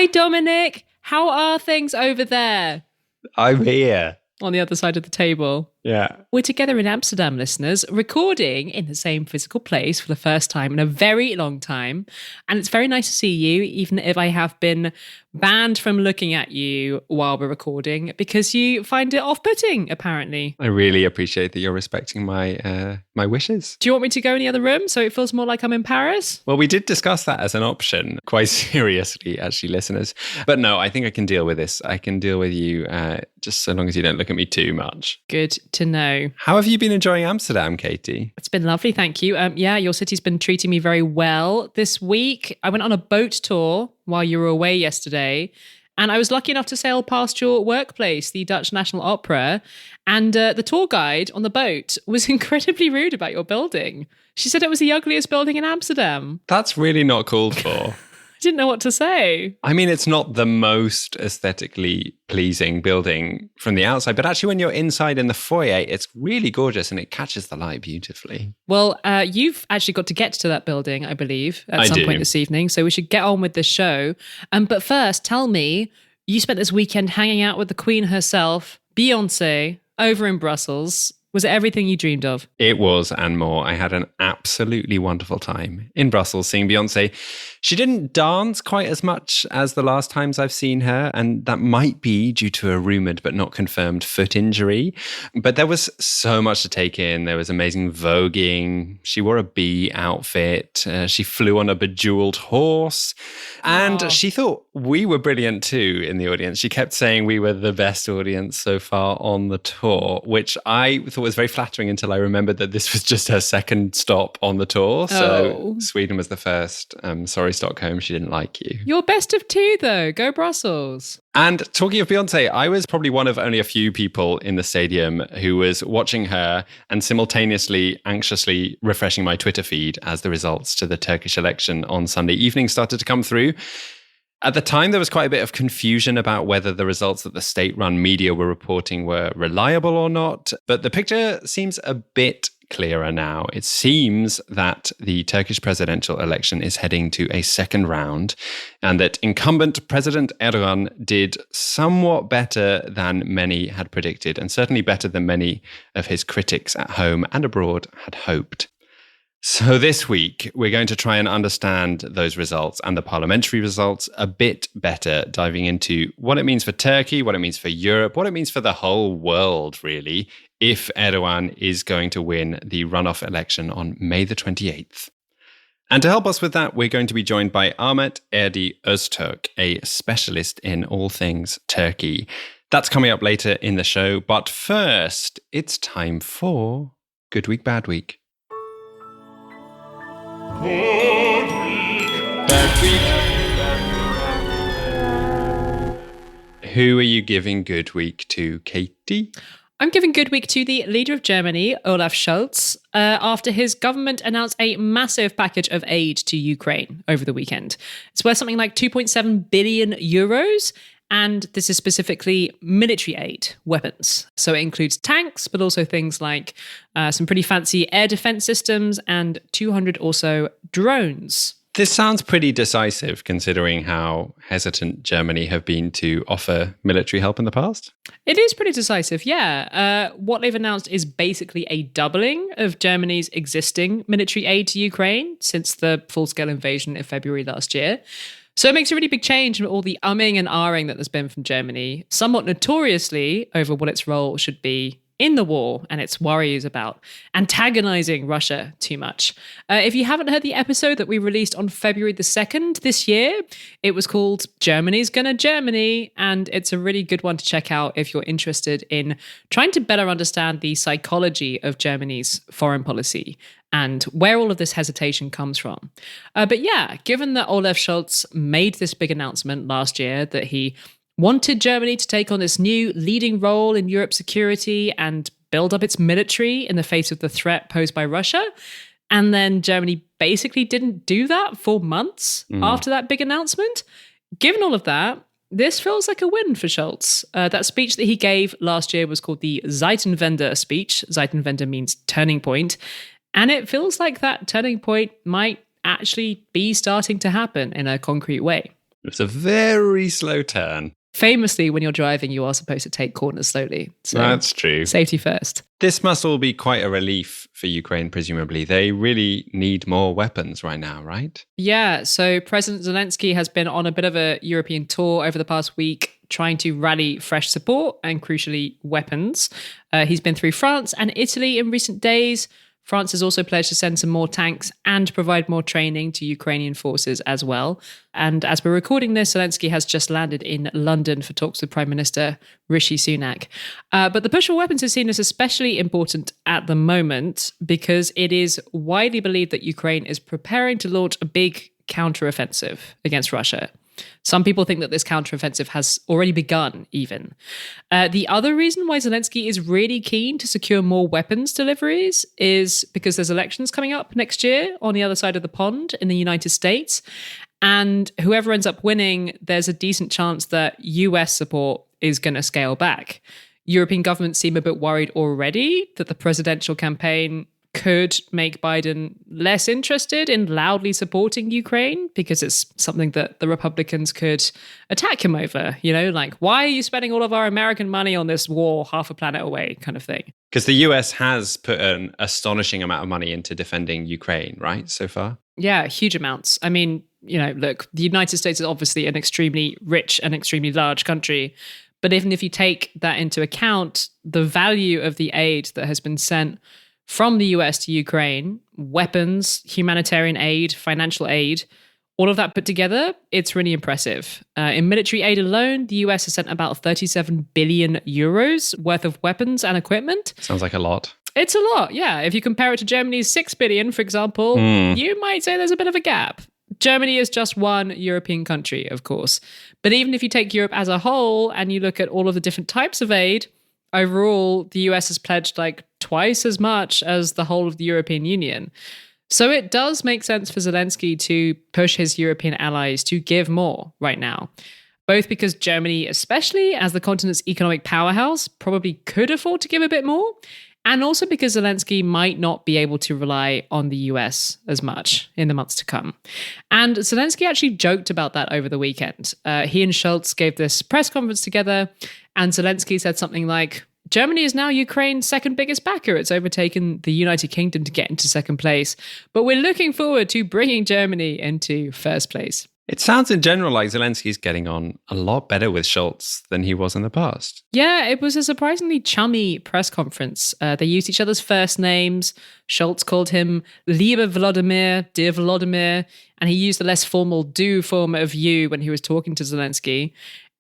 Hi, Dominic. How are things over there? I'm here. On the other side of the table. Yeah. We're together in Amsterdam, listeners, recording in the same physical place for the first time in a very long time. And it's very nice to see you, even if I have been banned from looking at you while we're recording because you find it off-putting, apparently. I really appreciate that you're respecting my wishes. Do you want me to go in the other room so it feels more like I'm in Paris? Well, we did discuss that as an option quite seriously, actually, listeners. But no, I think I can deal with this. I can deal with you just so long as you don't look at me too much. Good to know. How have you been enjoying Amsterdam, Katy? It's been lovely, thank you. Yeah, your city's been treating me very well this week. I went on a boat tour while you were away yesterday, and I was lucky enough to sail past your workplace, the Dutch National Opera, and the tour guide on the boat was incredibly rude about your building. She said it was the ugliest building in Amsterdam. That's really not called for. I didn't know what to say. I mean, it's not the most aesthetically pleasing building from the outside, but actually when you're inside in the foyer, it's really gorgeous and it catches the light beautifully. Well, you've actually got to get to that building, I believe, at some point this evening. So we should get on with this show. But first, tell me, you spent this weekend hanging out with the Queen herself, Beyoncé, over in Brussels. Was it everything you dreamed of? It was, and more. I had an absolutely wonderful time in Brussels seeing Beyoncé. She didn't dance quite as much as the last times I've seen her, and that might be due to a rumoured but not confirmed foot injury. But there was so much to take in. There was amazing voguing. She wore a bee outfit. She flew on a bejeweled horse. And she thought we were brilliant too in the audience. She kept saying we were the best audience so far on the tour, which I thought was very flattering until I remembered that this was just her second stop on the tour. So Sweden was the first. Sorry, Stockholm, she didn't like you. You're best of two, though. Go Brussels. And talking of Beyoncé, I was probably one of only a few people in the stadium who was watching her and simultaneously anxiously refreshing my Twitter feed as the results to the Turkish election on Sunday evening started to come through. At the time, there was quite a bit of confusion about whether the results that the state-run media were reporting were reliable or not. But the picture seems a bit clearer now. It seems that the Turkish presidential election is heading to a second round and that incumbent President Erdoğan did somewhat better than many had predicted, and certainly better than many of his critics at home and abroad had hoped. So this week, we're going to try and understand those results and the parliamentary results a bit better, diving into what it means for Turkey, what it means for Europe, what it means for the whole world, really, if Erdoğan is going to win the runoff election on May the 28th. And to help us with that, we're going to be joined by Ahmet Erdi Öztürk, a specialist in all things Turkey. That's coming up later in the show, but first, it's time for Good Week, Bad Week. Good week, bad week. Who are you giving good week to, Katy? I'm giving good week to the leader of Germany, Olaf Scholz, after his government announced a massive package of aid to Ukraine over the weekend. It's worth something like 2.7 billion euros. And this is specifically military aid, weapons. So it includes tanks, but also things like some pretty fancy air defense systems and 200 or so drones. This sounds pretty decisive considering how hesitant Germany have been to offer military help in the past. It is pretty decisive, yeah. What they've announced is basically a doubling of Germany's existing military aid to Ukraine since the full-scale invasion in February last year. So it makes a really big change in all the umming and ahhing that there's been from Germany, somewhat notoriously over what its role should be in the war and its worries about antagonizing Russia too much. If you haven't heard the episode that we released on February the 2nd this year, it was called Germany's Gonna Germany, and it's a really good one to check out if you're interested in trying to better understand the psychology of Germany's foreign policy and where all of this hesitation comes from. But yeah, given that Olaf Scholz made this big announcement last year that he wanted Germany to take on this new leading role in Europe's security and build up its military in the face of the threat posed by Russia, and then Germany basically didn't do that for months after that big announcement, given all of that, this feels like a win for Scholz. That speech that he gave last year was called the Zeitenwende speech. Zeitenwende means turning point. And it feels like that turning point might actually be starting to happen in a concrete way. It's a very slow turn. Famously, when you're driving, you are supposed to take corners slowly. So That's true. safety first. This must all be quite a relief for Ukraine, presumably. They really need more weapons right now, right? Yeah, so President Zelensky has been on a bit of a European tour over the past week, trying to rally fresh support and, crucially, weapons. He's been through France and Italy in recent days. France has also pledged to send some more tanks and provide more training to Ukrainian forces as well. And as we're recording this, Zelensky has just landed in London for talks with Prime Minister Rishi Sunak. But the push for weapons is seen as especially important at the moment because it is widely believed that Ukraine is preparing to launch a big counteroffensive against Russia. Some people think that this counteroffensive has already begun, even. The other reason why Zelensky is really keen to secure more weapons deliveries is because there's elections coming up next year on the other side of the pond in the United States. And whoever ends up winning, there's a decent chance that US support is going to scale back. European governments seem a bit worried already that the presidential campaign could make Biden less interested in loudly supporting Ukraine because it's something that the Republicans could attack him over, like, why are you spending all of our American money on this war half a planet away kind of thing? Because the US has put an astonishing amount of money into defending Ukraine, right, so far? Yeah, huge amounts. I mean, look, the United States is obviously an extremely rich and extremely large country. But even if you take that into account, the value of the aid that has been sent from the US to Ukraine, weapons, humanitarian aid, financial aid, all of that put together, it's really impressive. In military aid alone, the US has sent about 37 billion euros worth of weapons and equipment. Sounds like a lot. It's a lot, yeah. If you compare it to Germany's 6 billion, for example, you might say there's a bit of a gap. Germany is just one European country, of course. But even if you take Europe as a whole and you look at all of the different types of aid, overall, the US has pledged like twice as much as the whole of the European Union. So it does make sense for Zelensky to push his European allies to give more right now, both because Germany, especially as the continent's economic powerhouse, probably could afford to give a bit more, and also because Zelensky might not be able to rely on the US as much in the months to come. And Zelensky actually joked about that over the weekend. He and Scholz gave this press conference together, and Zelensky said something like, Germany is now Ukraine's second biggest backer. It's overtaken the United Kingdom to get into second place. But we're looking forward to bringing Germany into first place. It sounds in general like Zelensky's getting on a lot better with Scholz than he was in the past. Yeah, it was a surprisingly chummy press conference. They used each other's first names. Scholz called him Lieber Volodymyr, dear Volodymyr, and he used the less formal du form of you when he was talking to Zelensky.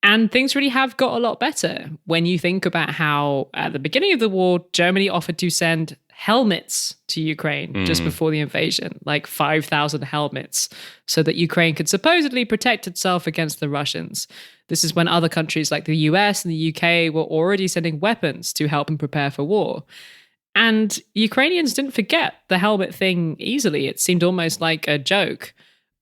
And things really have got a lot better when you think about how, at the beginning of the war, Germany offered to send helmets to Ukraine just before the invasion, like 5,000 helmets, so that Ukraine could supposedly protect itself against the Russians. This is when other countries like the US and the UK were already sending weapons to help them prepare for war. And Ukrainians didn't forget the helmet thing easily. It seemed almost like a joke.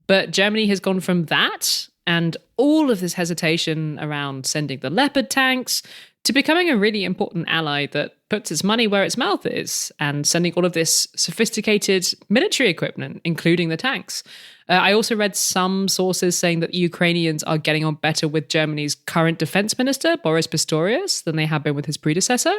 But Germany has gone from that and all of this hesitation around sending the Leopard tanks to becoming a really important ally that puts its money where its mouth is and sending all of this sophisticated military equipment, including the tanks. I also read some sources saying that the Ukrainians are getting on better with Germany's current defense minister, Boris Pistorius, than they have been with his predecessor.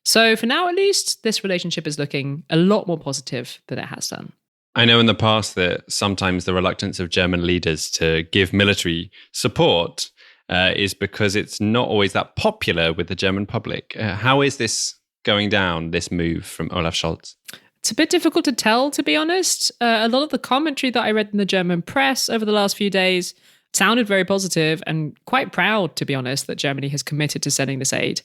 So for now, at least, this relationship is looking a lot more positive than it has done. I know in the past that sometimes the reluctance of German leaders to give military support is because it's not always that popular with the German public. How is this going down, this move from Olaf Scholz? It's a bit difficult to tell, to be honest. A lot of the commentary that I read in the German press over the last few days sounded very positive and quite proud, to be honest, that Germany has committed to sending this aid.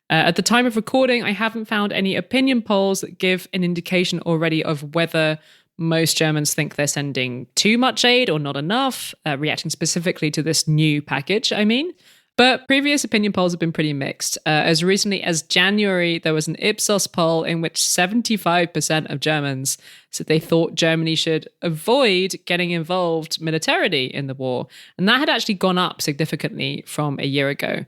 At the time of recording, I haven't found any opinion polls that give an indication already of whether most Germans think they're sending too much aid or not enough, reacting specifically to this new package, I mean. But previous opinion polls have been pretty mixed. As recently as January, there was an Ipsos poll in which 75% of Germans said they thought Germany should avoid getting involved militarily in the war. And that had actually gone up significantly from a year ago.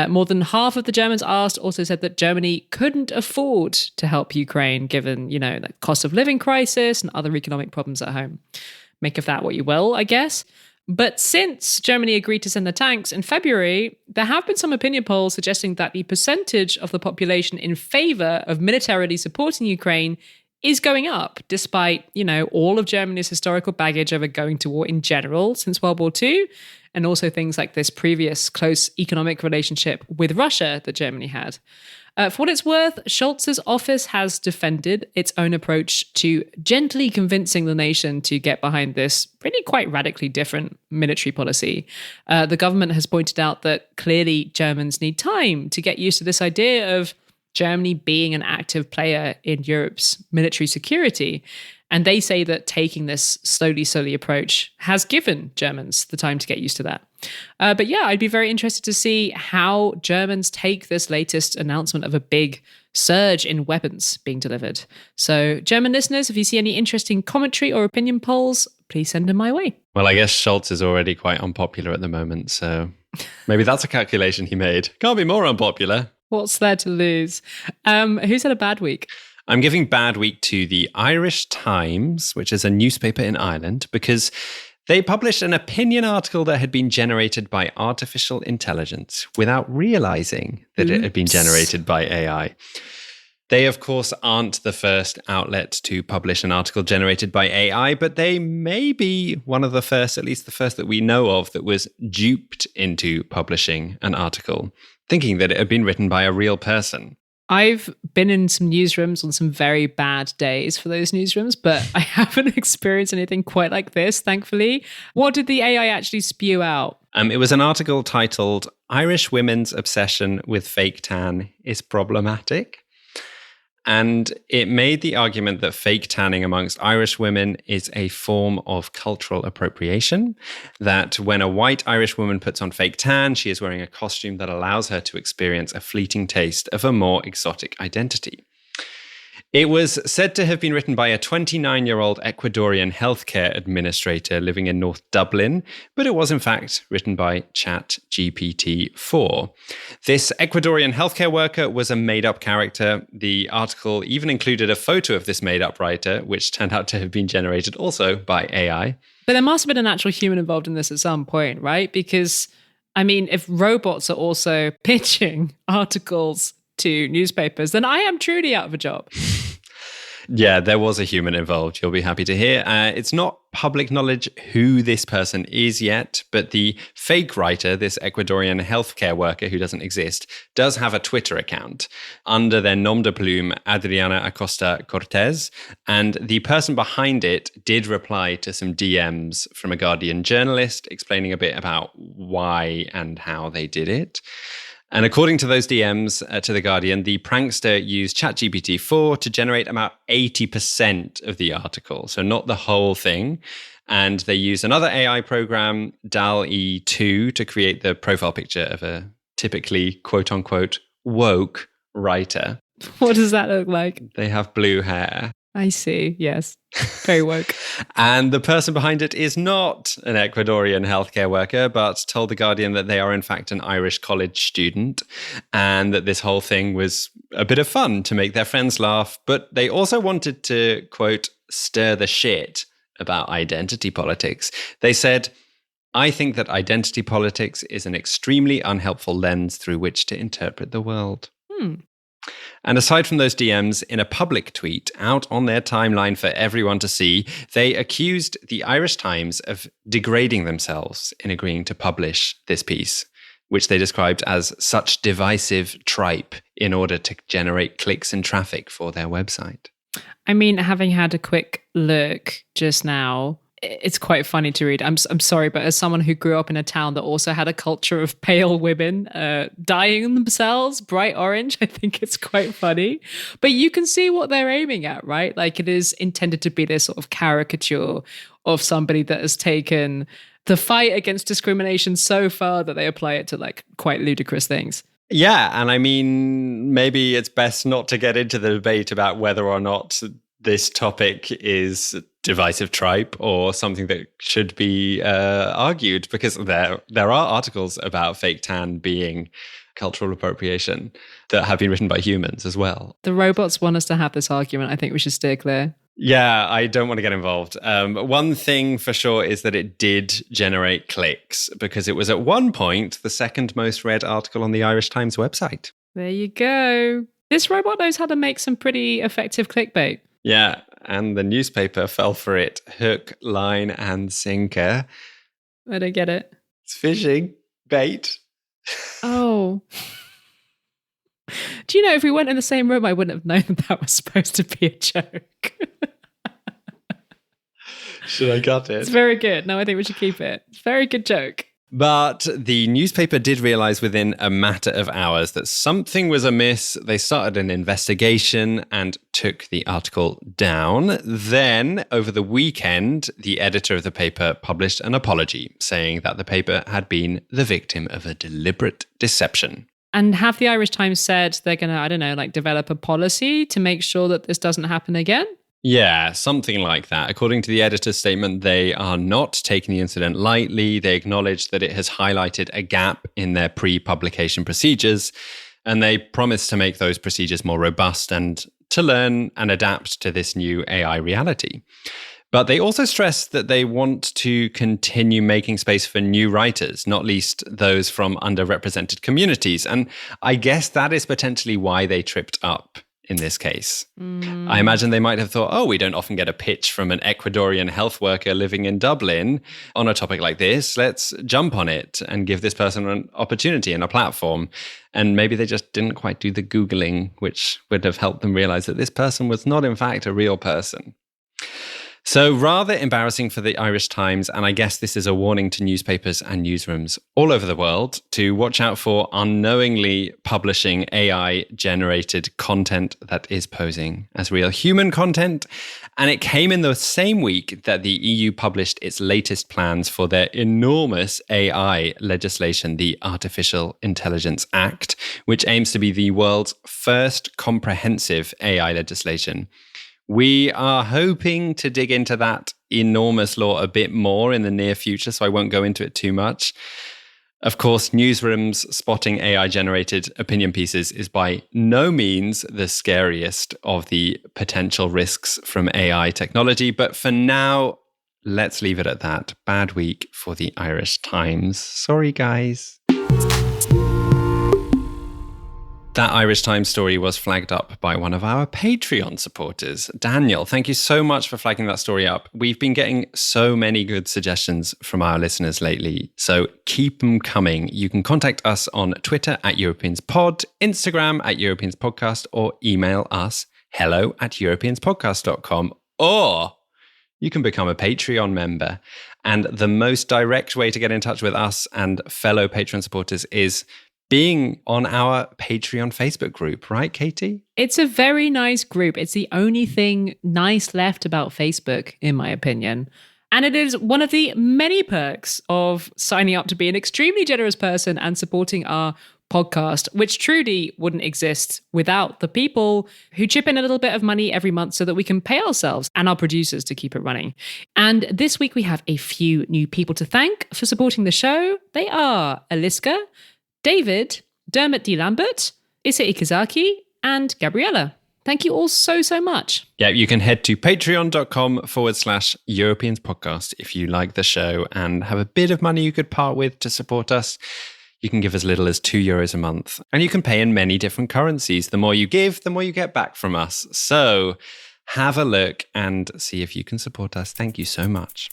More than half of the Germans asked also said that Germany couldn't afford to help Ukraine given, the cost of living crisis and other economic problems at home. Make of that what you will, I guess. But since Germany agreed to send the tanks in February, there have been some opinion polls suggesting that the percentage of the population in favor of militarily supporting Ukraine is going up, despite, all of Germany's historical baggage over going to war in general since World War II, and also things like this previous close economic relationship with Russia that Germany had. For what it's worth, Scholz's office has defended its own approach to gently convincing the nation to get behind this really quite radically different military policy. The government has pointed out that clearly Germans need time to get used to this idea of Germany being an active player in Europe's military security. And they say that taking this slowly approach has given Germans the time to get used to that. But yeah, I'd be very interested to see how Germans take this latest announcement of a big surge in weapons being delivered. So German listeners, if you see any interesting commentary or opinion polls, please send them my way. Well, I guess Scholz is already quite unpopular at the moment, so maybe that's a calculation he made. Can't be more unpopular. What's there to lose? Who's had a bad week? I'm giving bad week to the Irish Times, which is a newspaper in Ireland, because they published an opinion article that had been generated by artificial intelligence without realizing that it had been generated by AI. They, of course, aren't the first outlet to publish an article generated by AI, but they may be one of the first, at least the first that we know of, that was duped into publishing an article, thinking that it had been written by a real person. I've been in some newsrooms on some very bad days for those newsrooms, but I haven't experienced anything quite like this, thankfully. What did the AI actually spew out? It was an article titled, "Irish Women's Obsession with Fake Tan is Problematic." And it made the argument that fake tanning amongst Irish women is a form of cultural appropriation, that when a white Irish woman puts on fake tan, she is wearing a costume that allows her to experience a fleeting taste of a more exotic identity. It was said to have been written by a 29-year-old Ecuadorian healthcare administrator living in North Dublin, but it was in fact written by ChatGPT-4. This Ecuadorian healthcare worker was a made-up character. The article even included a photo of this made-up writer, which turned out to have been generated also by AI. But there must have been an actual human involved in this at some point, right? Because, if robots are also pitching articles to newspapers, then I am truly out of a job. Yeah, there was a human involved, you'll be happy to hear. It's not public knowledge who this person is yet, but the fake writer, this Ecuadorian healthcare worker who doesn't exist, does have a Twitter account under their nom de plume, Adriana Acosta Cortez. And the person behind it did reply to some DMs from a Guardian journalist explaining a bit about why and how they did it. And according to those DMs to The Guardian, the prankster used ChatGPT-4 to generate about 80% of the article, so not the whole thing. And they used another AI program, DALL-E 2, to create the profile picture of a typically, quote-unquote, woke writer. What does that look like? They have blue hair. I see, yes. Very woke. And the person behind it is not an Ecuadorian healthcare worker, but told The Guardian that they are in fact an Irish college student and that this whole thing was a bit of fun to make their friends laugh. But they also wanted to, quote, stir the shit about identity politics. They said, "I think that identity politics is an extremely unhelpful lens through which to interpret the world." And aside from those DMs, in a public tweet out on their timeline for everyone to see, they accused the Irish Times of degrading themselves in agreeing to publish this piece, which they described as such divisive tripe in order to generate clicks and traffic for their website. Having had a quick look just now, it's quite funny to read. I'm sorry, but as someone who grew up in a town that also had a culture of pale women dyeing themselves bright orange, I think it's quite funny. But you can see what they're aiming at, right? Like, it is intended to be this sort of caricature of somebody that has taken the fight against discrimination so far that they apply it to like quite ludicrous things. Yeah, and maybe it's best not to get into the debate about whether or not this topic is divisive tripe or something that should be argued, because there are articles about fake tan being cultural appropriation that have been written by humans as well. The robots want us to have this argument. I think we should steer clear. Yeah, I don't want to get involved. One thing for sure is that it did generate clicks because it was at one point the second most read article on the Irish Times website. There you go. This robot knows how to make some pretty effective clickbait. Yeah, and the newspaper fell for it hook, line, and sinker. I don't get it. It's fishing bait. Oh. Do you know, if we weren't in the same room, I wouldn't have known that was supposed to be a joke. Should I cut it? It's very good. No, I think we should keep it. It's a very good joke. But the newspaper did realize within a matter of hours that something was amiss. They started an investigation and took the article down. Then, over the weekend, the editor of the paper published an apology, saying that the paper had been the victim of a deliberate deception. And have the Irish Times said they're going to, develop a policy to make sure that this doesn't happen again? Yeah, something like that. According to the editor's statement, they are not taking the incident lightly. They acknowledge that it has highlighted a gap in their pre-publication procedures, and they promise to make those procedures more robust and to learn and adapt to this new AI reality. But they also stress that they want to continue making space for new writers, not least those from underrepresented communities. And I guess that is potentially why they tripped up in this case. I imagine they might have thought, we don't often get a pitch from an Ecuadorian health worker living in Dublin on a topic like this. Let's jump on it and give this person an opportunity and a platform. And maybe they just didn't quite do the Googling, which would have helped them realize that this person was not, in fact, a real person. So rather embarrassing for the Irish Times, and I guess this is a warning to newspapers and newsrooms all over the world to watch out for unknowingly publishing AI-generated content that is posing as real human content. And it came in the same week that the EU published its latest plans for their enormous AI legislation, the Artificial Intelligence Act, which aims to be the world's first comprehensive AI legislation. We are hoping to dig into that enormous law a bit more in the near future, so I won't go into it too much. Of course, newsrooms spotting AI-generated opinion pieces is by no means the scariest of the potential risks from AI technology, but for now, let's leave it at that. Bad week for the Irish Times. Sorry, guys. That Irish Times story was flagged up by one of our Patreon supporters, Daniel. Thank you so much for flagging that story up. We've been getting so many good suggestions from our listeners lately, so keep them coming. You can contact us on Twitter @EuropeansPod, Instagram @EuropeansPodcast, or email us hello@europeanspodcast.com, or you can become a Patreon member. And the most direct way to get in touch with us and fellow Patreon supporters is being on our Patreon Facebook group, right, Katy? It's a very nice group. It's the only thing nice left about Facebook, in my opinion. And it is one of the many perks of signing up to be an extremely generous person and supporting our podcast, which truly wouldn't exist without the people who chip in a little bit of money every month so that we can pay ourselves and our producers to keep it running. And this week we have a few new people to thank for supporting the show. They are Aliska, David, Dermot D. Lambert, Issa Ikazaki, and Gabriella. Thank you all so much. Yeah, you can head to patreon.com/Europeans podcast if you like the show and have a bit of money you could part with to support us. You can give as little as €2 a month, and you can pay in many different currencies. The more you give, the more you get back from us. So have a look and see if you can support us. Thank you so much.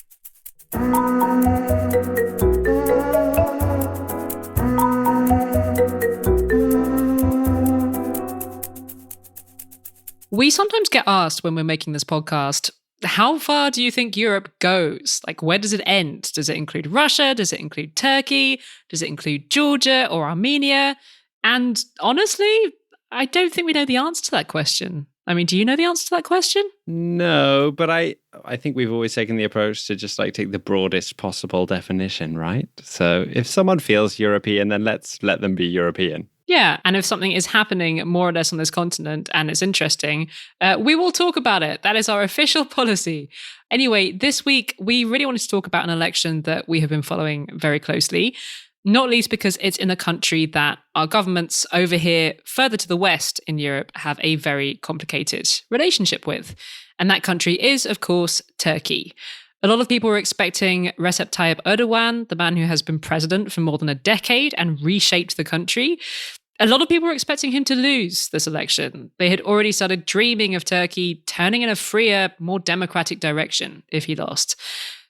We sometimes get asked when we're making this podcast, how far do you think Europe goes? Like, where does it end? Does it include Russia? Does it include Turkey? Does it include Georgia or Armenia? And honestly, I don't think we know the answer to that question. I mean, do you know the answer to that question? No, but I think we've always taken the approach to just take the broadest possible definition, right? So if someone feels European, then let's let them be European. Yeah, and if something is happening more or less on this continent and it's interesting, we will talk about it. That is our official policy. Anyway, this week, we really wanted to talk about an election that we have been following very closely. not least because it's in a country that our governments over here, further to the west in Europe, have a very complicated relationship with. And that country is, of course, Turkey. A lot of people were expecting Recep Tayyip Erdoğan, the man who has been president for more than a decade and reshaped the country. A lot of people were expecting him to lose this election. They had already started dreaming of Turkey turning in a freer, more democratic direction if he lost.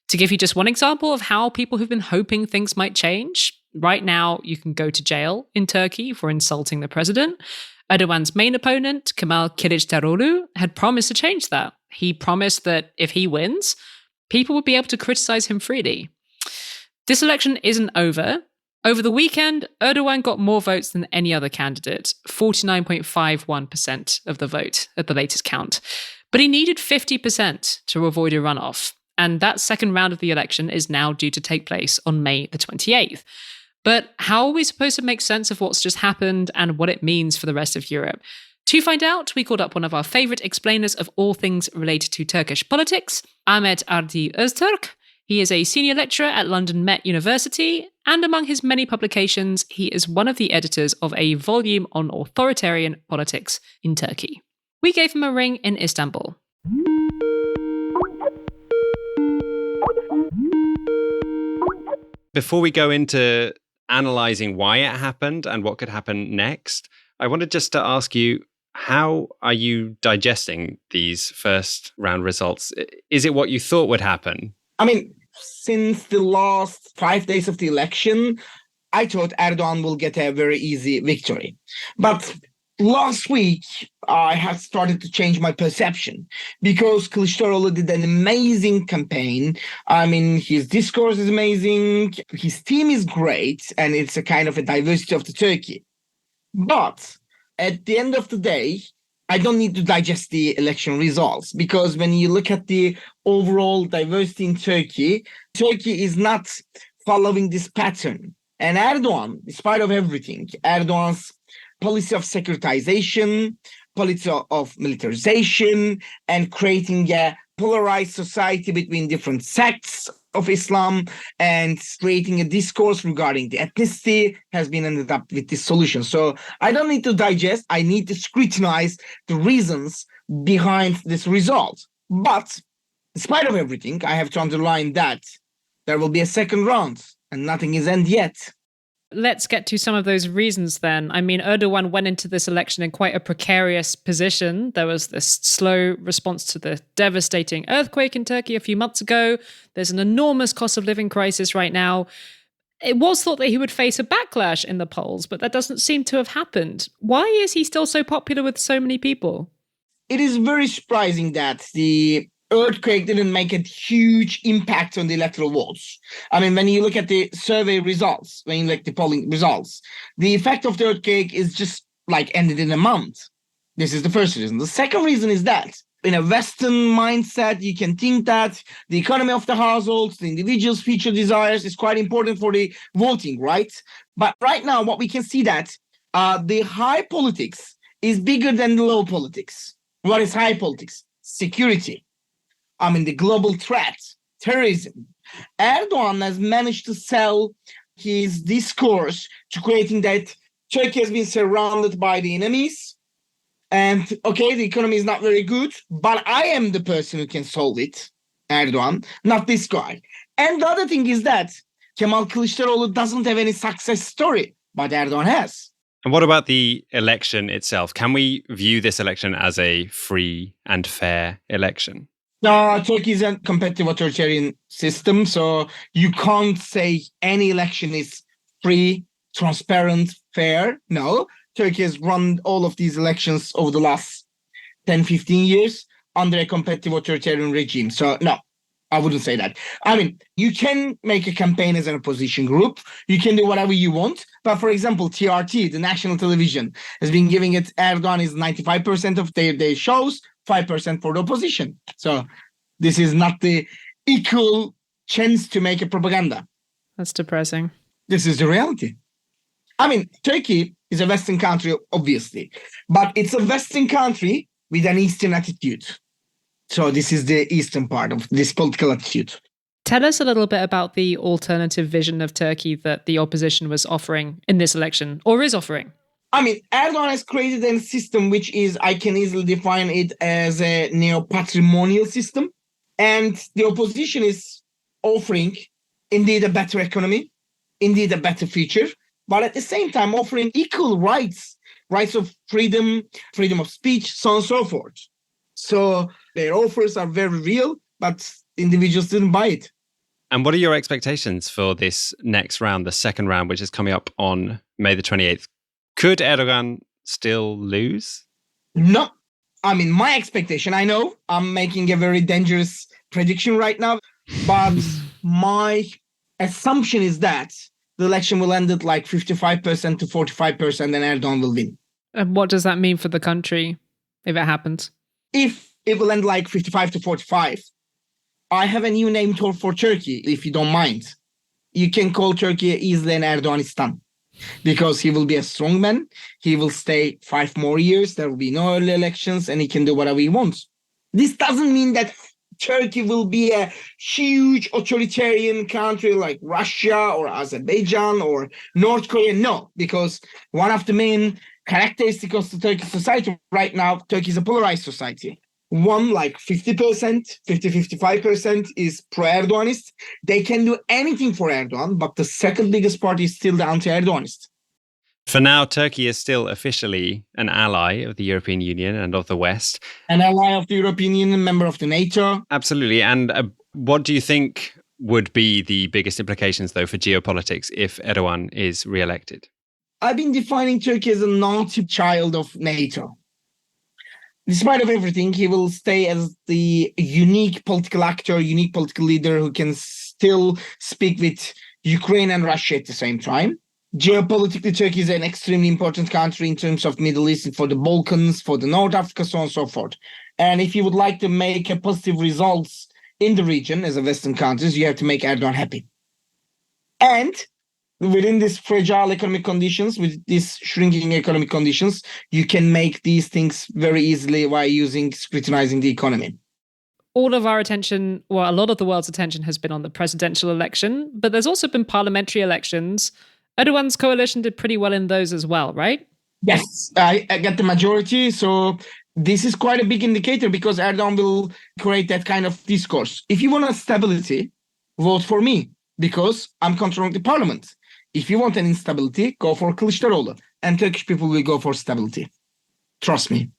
To give you just one example of how people who've been hoping things might change, right now you can go to jail in Turkey for insulting the president. Erdogan's main opponent, Kemal Kılıçdaroğlu, had promised to change that. He promised that if he wins, people would be able to criticize him freely. This election isn't over. Over the weekend, Erdogan got more votes than any other candidate, 49.51% of the vote at the latest count. But he needed 50% to avoid a runoff. And that second round of the election is now due to take place on May the 28th. But how are we supposed to make sense of what's just happened and what it means for the rest of Europe? To find out, we called up one of our favourite explainers of all things related to Turkish politics, Ahmet Erdi Öztürk. He is a senior lecturer at London Met University, and among his many publications, he is one of the editors of a volume on authoritarian politics in Turkey. We gave him a ring in Istanbul. Before we go into analysing why it happened and what could happen next, I wanted just to ask you, how are you digesting these first round results? Is it what you thought would happen? I mean, since the last 5 days of the election, I thought Erdogan will get a very easy victory. But last week, I have started to change my perception because Kılıçdaroğlu did an amazing campaign. I mean, his discourse is amazing. His team is great. And it's a kind of a diversity of the Turkey. But at the end of the day, I don't need to digest the election results because when you look at the overall diversity in Turkey, Turkey is not following this pattern. And Erdogan, despite of everything, Erdogan's policy of securitization, policy of militarization, and creating a polarized society between different sects of Islam and creating a discourse regarding the ethnicity has been ended up with this solution. So I don't need to digest. I need to scrutinize the reasons behind this result. But despite of everything, I have to underline that there will be a second round and nothing is end yet. Let's get to some of those reasons then. I mean, Erdogan went into this election in quite a precarious position. There was this slow response to the devastating earthquake in Turkey a few months ago. There's an enormous cost of living crisis right now. It was thought that he would face a backlash in the polls, but that doesn't seem to have happened. Why is he still so popular with so many people? It is very surprising that the earthquake didn't make a huge impact on the electoral votes. I mean, when you look at the survey results, when you look at the polling results, the effect of the earthquake is just like ended in a month. This is the first reason. The second reason is that in a Western mindset, you can think that the economy of the households, the individual's future desires is quite important for the voting, right? But right now, what we can see that the high politics is bigger than the low politics. What is high politics? Security. I mean, the global threat, terrorism. Erdogan has managed to sell his discourse to creating that Turkey has been surrounded by the enemies. And, okay, the economy is not very good, but I am the person who can solve it, Erdogan, not this guy. And the other thing is that Kemal Kılıçdaroğlu doesn't have any success story, but Erdogan has. And what about the election itself? Can we view this election as a free and fair election? Turkey is a competitive authoritarian system, so you can't say any election is free, transparent, fair. No, Turkey has run all of these elections over the last 10, 15 years under a competitive authoritarian regime. So no, I wouldn't say that. I mean, you can make a campaign as an opposition group. You can do whatever you want. But for example, TRT, the national television, has been giving it Erdogan is 95% of their shows, 5% for the opposition. So this is not the equal chance to make a propaganda. That's depressing. This is the reality. I mean, Turkey is a Western country, obviously, but it's a Western country with an Eastern attitude. So this is the Eastern part of this political attitude. Tell us a little bit about the alternative vision of Turkey that the opposition was offering in this election, or is offering. I mean, Erdogan has created a system which is, I can easily define it as a neo-patrimonial system. And the opposition is offering indeed a better economy, indeed a better future, but at the same time offering equal rights, rights of freedom, freedom of speech, so on and so forth. So their offers are very real, but individuals didn't buy it. And what are your expectations for this next round, the second round, which is coming up on May the 28th? Could Erdogan still lose? No. I mean, my expectation, I know I'm making a very dangerous prediction right now, but my assumption is that the election will end at like 55% to 45% and Erdogan will win. And what does that mean for the country if it happens? If it will end like 55 to 45, I have a new name for Turkey, if you don't mind. You can call Turkey easily an Erdoganistan, because he will be a strong man. He will stay 5 more years. There will be no early elections and he can do whatever he wants. This doesn't mean that Turkey will be a huge authoritarian country like Russia or Azerbaijan or North Korea. No, because one of the main characteristics of the Turkish society right now, Turkey is a polarized society. One, like 50%, 55% is pro-Erdoganist. They can do anything for Erdogan, but the second biggest party is still the anti-Erdoganist. For now, Turkey is still officially an ally of the European Union and of the West. An ally of the European Union, member of the NATO. Absolutely. And what do you think would be the biggest implications, though, for geopolitics if Erdogan is re-elected? I've been defining Turkey as a naughty child of NATO. Despite of everything, he will stay as the unique political actor, unique political leader who can still speak with Ukraine and Russia at the same time. Geopolitically, Turkey is an extremely important country in terms of Middle East, for the Balkans, for the North Africa, so on and so forth. And if you would like to make a positive results in the region as a Western countries, you have to make Erdogan happy. And within these fragile economic conditions, with these shrinking economic conditions, you can make these things very easily by scrutinizing the economy. All of our attention, well, a lot of the world's attention has been on the presidential election, but there's also been parliamentary elections. Erdogan's coalition did pretty well in those as well, right? Yes, I get the majority. So this is quite a big indicator because Erdogan will create that kind of discourse. If you want a stability, vote for me because I'm controlling the parliament. If you want an instability, go for Kılıçdaroğlu. And Turkish people will go for stability. Trust me.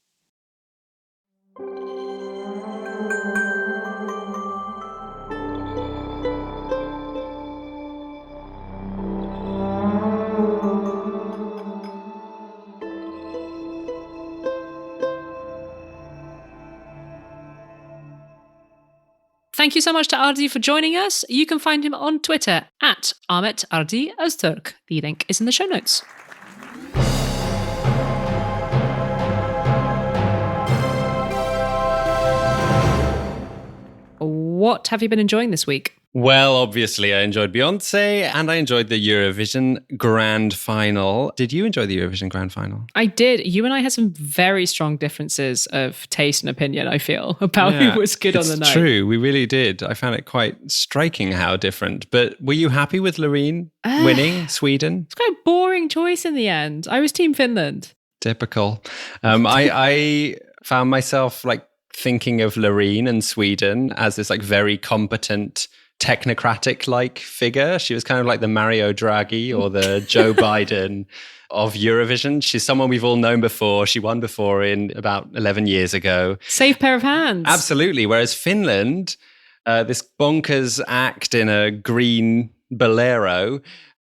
Thank you so much to Ardi for joining us. You can find him on Twitter at Ahmet Erdi Öztürk. The link is in the show notes. What have you been enjoying this week? Well, obviously, I enjoyed Beyonce and I enjoyed the Eurovision Grand Final. Did you enjoy the Eurovision Grand Final? I did. You and I had some very strong differences of taste and opinion, I feel, about who was good on the night. It's true. We really did. I found it quite striking how different. But were you happy with Loreen winning Sweden? It's quite a boring choice in the end. I was Team Finland. Typical. I found myself thinking of Loreen and Sweden as this very competent technocratic figure. She was kind of like the Mario Draghi or the Joe Biden of Eurovision. She's someone we've all known before. She won before in about 11 years ago. Safe pair of hands. Absolutely. Whereas Finland, this bonkers act in a green bolero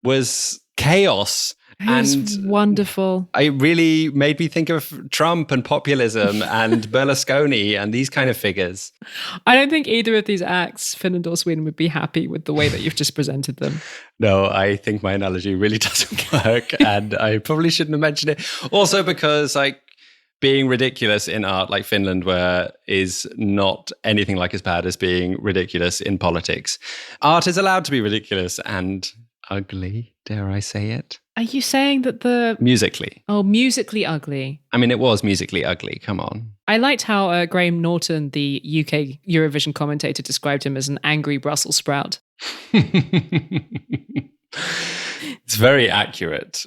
was chaos. It was wonderful. It really made me think of Trump and populism and Berlusconi and these kind of figures. I don't think either of these acts, Finland or Sweden, would be happy with the way that you've just presented them. No, I think my analogy really doesn't work and I probably shouldn't have mentioned it. Also because being ridiculous in art like Finland is not anything like as bad as being ridiculous in politics. Art is allowed to be ridiculous and ugly, dare I say it? Are you saying that the... Musically. Oh, musically ugly. I mean, it was musically ugly. Come on. I liked how Graham Norton, the UK Eurovision commentator, described him as an angry Brussels sprout. It's very accurate.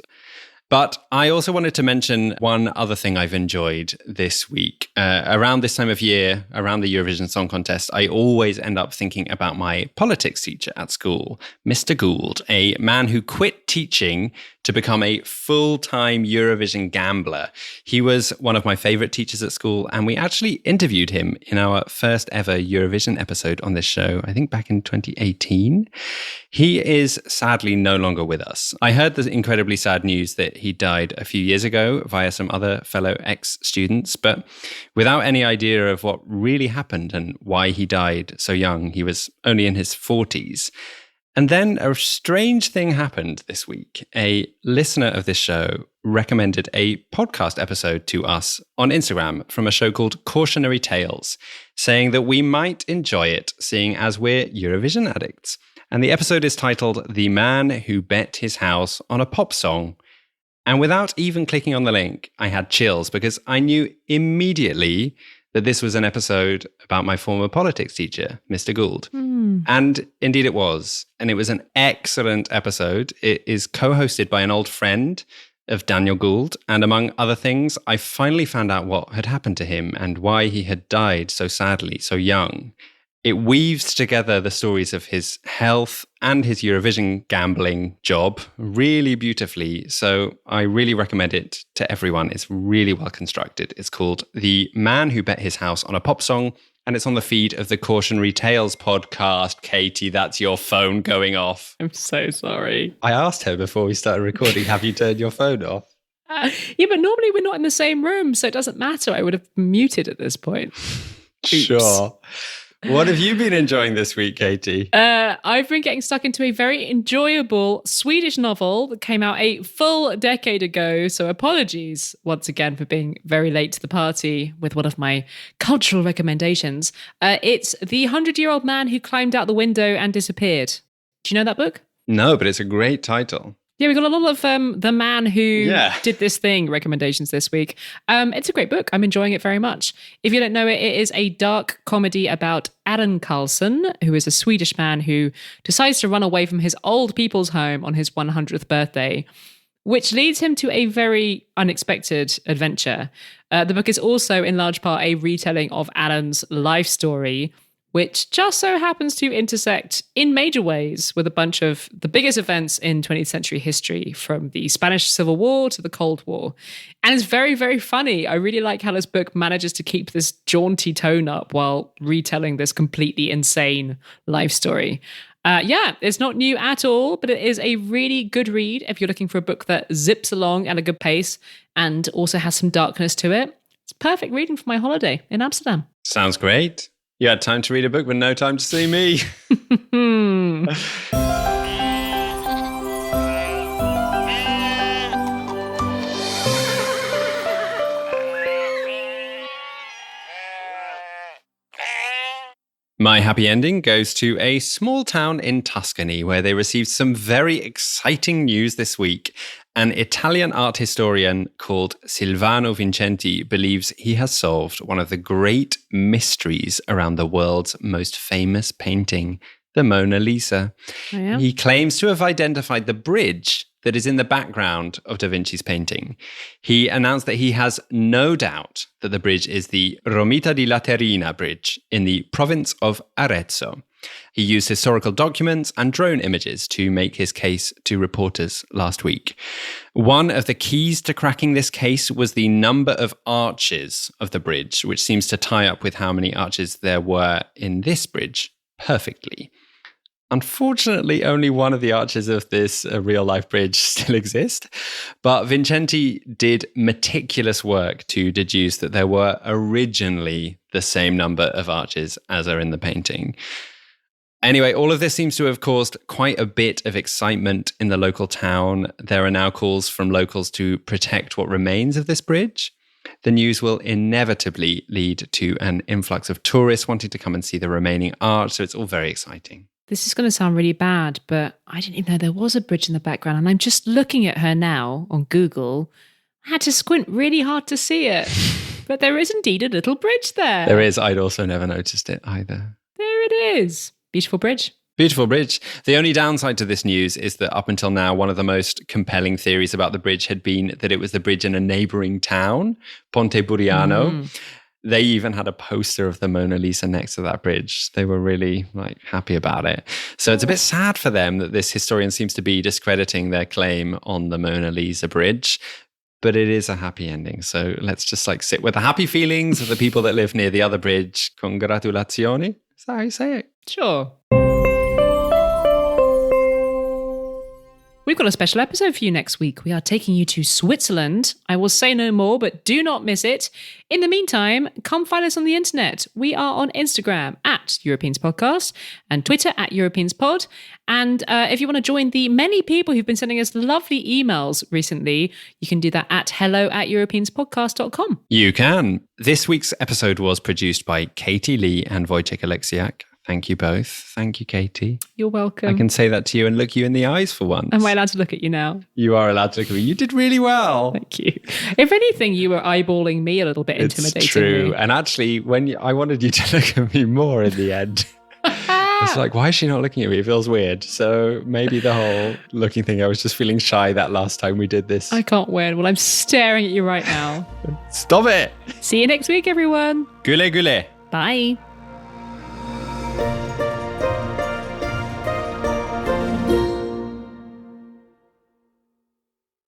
But I also wanted to mention one other thing I've enjoyed this week. Around this time of year, around the Eurovision Song Contest, I always end up thinking about my politics teacher at school, Mr. Gould, a man who quit teaching to become a full-time Eurovision gambler. He was one of my favorite teachers at school, and we actually interviewed him in our first ever Eurovision episode on this show, I think back in 2018. He is sadly no longer with us. I heard the incredibly sad news that he died a few years ago via some other fellow ex-students, but without any idea of what really happened and why he died so young. He was only in his 40s. And then a strange thing happened this week. A listener of this show recommended a podcast episode to us on Instagram from a show called Cautionary Tales, saying that we might enjoy it, seeing as we're Eurovision addicts. And the episode is titled The Man Who Bet His House on a Pop Song. And without even clicking on the link, I had chills because I knew immediately that this was an episode about my former politics teacher, Mr. Gould. And indeed it was. And it was an excellent episode. It is co-hosted by an old friend of Daniel Gould. And among other things, I finally found out what had happened to him and why he had died so sadly, so young. It weaves together the stories of his health and his Eurovision gambling job really beautifully. So I really recommend it to everyone. It's really well constructed. It's called The Man Who Bet His House on a Pop Song, and it's on the feed of the Cautionary Tales podcast. Katie, that's your phone going off. I'm so sorry. I asked her before we started recording, have you turned your phone off? Yeah, but normally we're not in the same room, so it doesn't matter. I would have muted at this point. Oops. Sure. What have you been enjoying this week, Katie? I've been getting stuck into a very enjoyable Swedish novel that came out a full decade ago. So apologies once again for being very late to the party with one of my cultural recommendations. It's The 100-Year-Old Man Who Climbed Out the Window and Disappeared. Do you know that book? No, but it's a great title. Yeah, we got a lot of The Man Who Did This Thing recommendations this week. It's a great book. I'm enjoying it very much. If you don't know it, it is a dark comedy about Adam Karlsson, who is a Swedish man who decides to run away from his old people's home on his 100th birthday, which leads him to a very unexpected adventure. The book is also in large part a retelling of Adam's life story, which just so happens to intersect in major ways with a bunch of the biggest events in 20th century history, from the Spanish Civil War to the Cold War. And it's very, very funny. I really like how this book manages to keep this jaunty tone up while retelling this completely insane life story. It's not new at all, but it is a really good read if you're looking for a book that zips along at a good pace and also has some darkness to it. It's perfect reading for my holiday in Amsterdam. Sounds great. You had time to read a book, but no time to see me. My happy ending goes to a small town in Tuscany where they received some very exciting news this week. An Italian art historian called Silvano Vincenti believes he has solved one of the great mysteries around the world's most famous painting, the Mona Lisa. Oh, yeah? He claims to have identified the bridge that is in the background of Da Vinci's painting. He announced that he has no doubt that the bridge is the Romita di Laterina bridge in the province of Arezzo. He used historical documents and drone images to make his case to reporters last week. One of the keys to cracking this case was the number of arches of the bridge, which seems to tie up with how many arches there were in this bridge perfectly. Unfortunately, only one of the arches of this real-life bridge still exists, but Vincenti did meticulous work to deduce that there were originally the same number of arches as are in the painting. Anyway, all of this seems to have caused quite a bit of excitement in the local town. There are now calls from locals to protect what remains of this bridge. The news will inevitably lead to an influx of tourists wanting to come and see the remaining art, so it's all very exciting. This is going to sound really bad, but I didn't even know there was a bridge in the background. And I'm just looking at her now on Google. I had to squint really hard to see it. But there is indeed a little bridge there. There is. I'd also never noticed it either. There it is. Beautiful bridge. Beautiful bridge. The only downside to this news is that up until now, one of the most compelling theories about the bridge had been that it was the bridge in a neighboring town, Ponte Buriano. They even had a poster of the Mona Lisa next to that bridge. They were really happy about it. So it's a bit sad for them that this historian seems to be discrediting their claim on the Mona Lisa bridge. But it is a happy ending. So let's just sit with the happy feelings of the people that live near the other bridge. Congratulazioni. Is that how you say it? Sure. We've got a special episode for you next week. We are taking you to Switzerland. I will say no more, but do not miss it. In the meantime, come find us on the internet. We are on Instagram at Europeans Podcast and Twitter at Europeans Pod. And if you want to join the many people who've been sending us lovely emails recently, you can do that at hello@europeanspodcast.com. You can. This week's episode was produced by Katy Lee and Wojciech Oleksiak. Thank you both. Thank you, Katy. You're welcome. I can say that to you and look you in the eyes for once. Am I allowed to look at you now? You are allowed to look at me. You did really well. Thank you. If anything, you were eyeballing me a little bit intimidatingly. It's true. And actually, I wanted you to look at me more in the end. It's why is she not looking at me? It feels weird. So maybe the whole looking thing, I was just feeling shy that last time we did this. I can't win. Well, I'm staring at you right now. Stop it. See you next week, everyone. Güle güle. Bye.